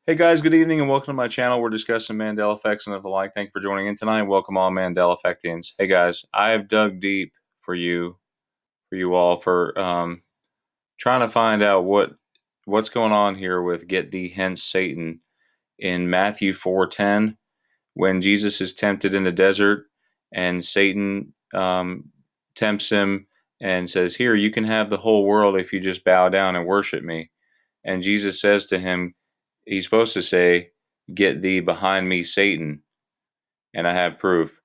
Hey guys, good evening and welcome to my channel. We're discussing Mandela effects and the like. Thank you for joining in tonight. Welcome all Mandela effectians. Hey guys, I have dug deep for you all for trying to find out what's going on here with get thee hence Satan in Matthew 4:10 when Jesus is tempted in the desert and Satan tempts him and says, "Here, you can have the whole world if you just bow down and worship me." And Jesus says to him, he's supposed to say, "Get thee behind me, Satan," and I have proof.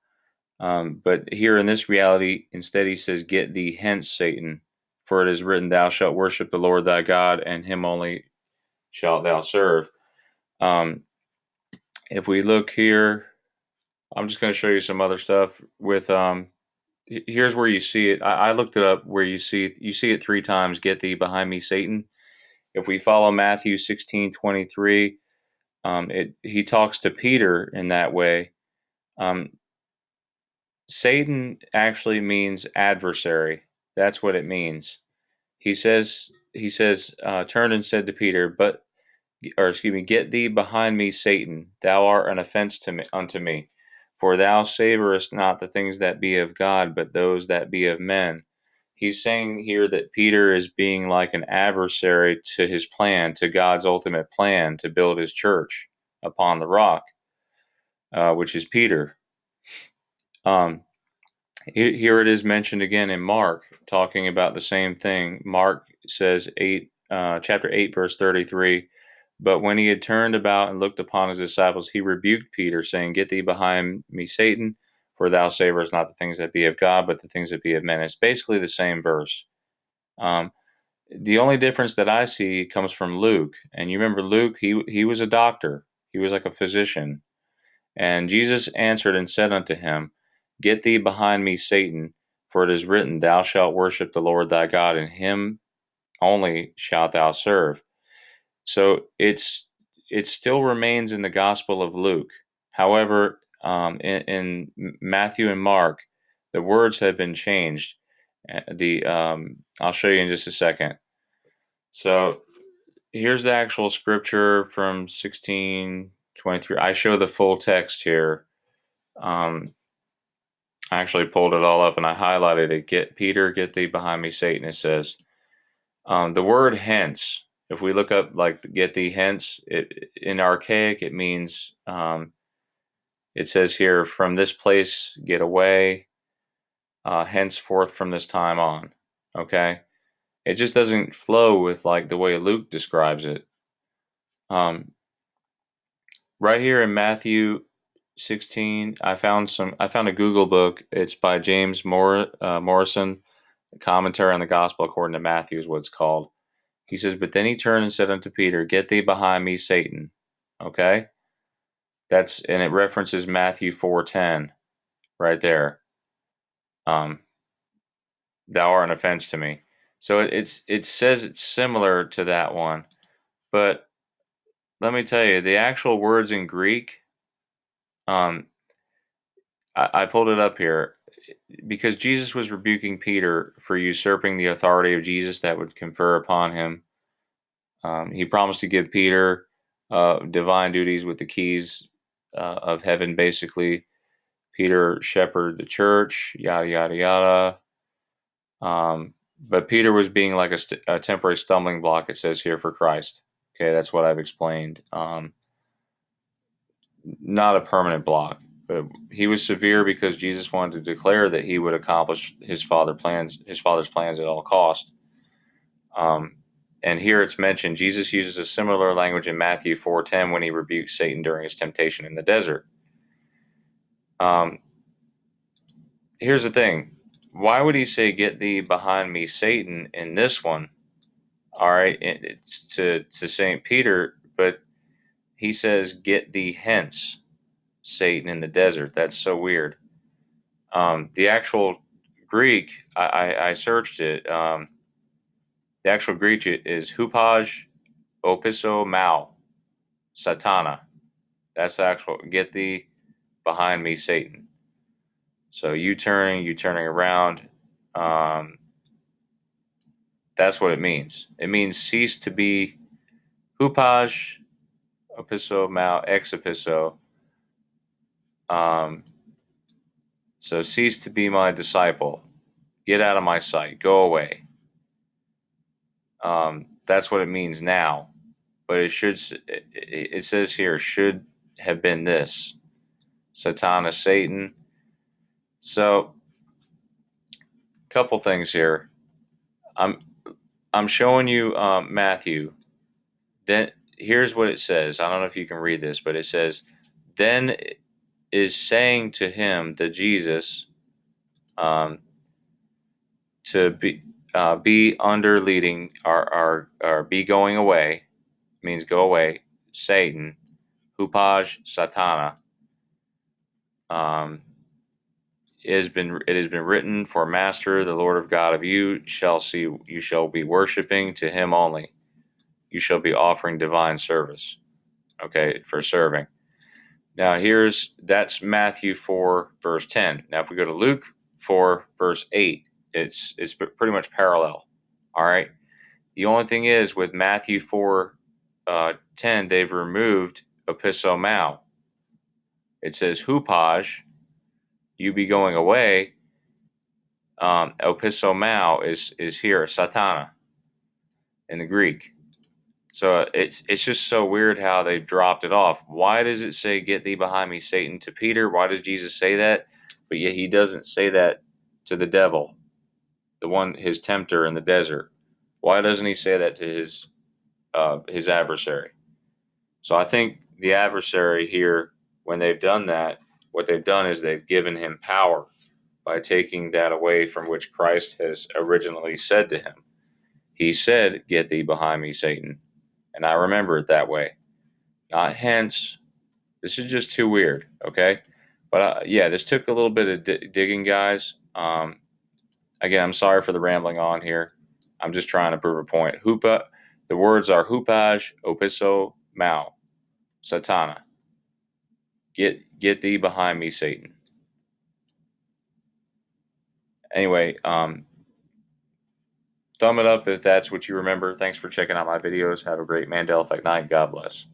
But here in this reality, instead he says, "Get thee hence, Satan, for it is written, Thou shalt worship the Lord thy God, and him only shalt thou serve." Um, if we look here, I'm just going to show you some other stuff with here's where you see it. I looked it up where you see it three times. Get thee behind me, Satan. If we follow Matthew 16:23, he talks to Peter in that way. Um, Satan actually means adversary. That's what it means. He says, turned and said to Peter, get thee behind me, Satan. Thou art an offense unto me. For thou savorest not the things that be of God, but those that be of men. He's saying here that Peter is being like an adversary to his plan, to God's ultimate plan to build his church upon the rock, which is Peter. Here it is mentioned again in Mark, talking about the same thing. Mark says chapter 8, verse 33. But when he had turned about and looked upon his disciples, he rebuked Peter, saying, Get thee behind me, Satan, for thou savorest not the things that be of God, but the things that be of men. It's basically the same verse. The only difference that I see comes from Luke. And you remember Luke, he was a doctor. He was like a physician. And Jesus answered and said unto him, Get thee behind me, Satan, for it is written, Thou shalt worship the Lord thy God, and him only shalt thou serve. So it still remains in the Gospel of Luke. However, in Matthew and Mark, the words have been changed. I'll show you in just a second. So here's the actual scripture from 16:23. I show the full text here. I actually pulled it all up and I highlighted it. Get Peter, get thee behind me, Satan. It says the word hence. If we look up like get thee hence, in archaic it means. It says here, from this place get away. Henceforth from this time on. Okay, it just doesn't flow with like the way Luke describes it. Right here in Matthew 16, I found a Google book. It's by James Morrison, Commentary on the Gospel according to Matthew is what it's called. He says, But then he turned and said unto Peter, Get thee behind me, Satan. Okay? And it references Matthew 4:10 right there. Thou art an offense to me. So it says it's similar to that one. But let me tell you, the actual words in Greek, um, I pulled it up here because Jesus was rebuking Peter for usurping the authority of Jesus that would confer upon him. He promised to give Peter divine duties with the keys of heaven, basically. Peter shepherded the church, yada, yada, yada. But Peter was being like a temporary stumbling block, it says here, for Christ. Okay, that's what I've explained. Not a permanent block. But he was severe because Jesus wanted to declare that he would accomplish his father's plans at all cost. And here it's mentioned Jesus uses a similar language in Matthew 4:10 when he rebukes Satan during his temptation in the desert. Here's the thing. Why would he say, Get thee behind me, Satan, in this one? All right, it's to St. Peter, but he says, Get thee hence, Satan, in the desert. That's so weird. The actual Greek, I searched it. The actual Greek is hupaj opiso mau satana. That's the actual, get thee behind me, Satan. So you turning around. That's what it means. It means cease to be hupaj opisso mau ex opisso. Um, so cease to be my disciple. Get out of my sight. Go away. That's what it means now. But it says here, should have been this. Satana, Satan. So, couple things here. I'm I'm showing you Matthew. Then here's what it says. I don't know if you can read this, but it says, then is saying to him, the Jesus, um, to be under leading or be going away, means go away, Satan, hupaj satana. Um, it has been written, for Master, the Lord of God of you shall be worshiping to him only. You shall be offering divine service. Okay, for serving. Now that's Matthew 4 verse 10. Now if we go to Luke 4 verse 8, it's pretty much parallel. All right. The only thing is with Matthew 4 10, they've removed opisso mau. It says hupaj, you be going away. Opisso mau is here, satana, in the Greek. So it's just so weird how they dropped it off. Why does it say, "Get thee behind me, Satan," to Peter? Why does Jesus say that? But yet he doesn't say that to the devil, the one, his tempter in the desert. Why doesn't he say that to his adversary? So I think the adversary here, when they've done that, what they've done is they've given him power by taking that away from which Christ has originally said to him. He said, "Get thee behind me, Satan," and I remember it that way. Not hence. This is just too weird, okay? But yeah, this took a little bit of digging, guys. Again, I'm sorry for the rambling on here. I'm just trying to prove a point. The words are hupaj, opisso, mau, satana. Get thee behind me, Satan. Anyway, thumb it up if that's what you remember. Thanks for checking out my videos. Have a great Mandela Effect night. God bless.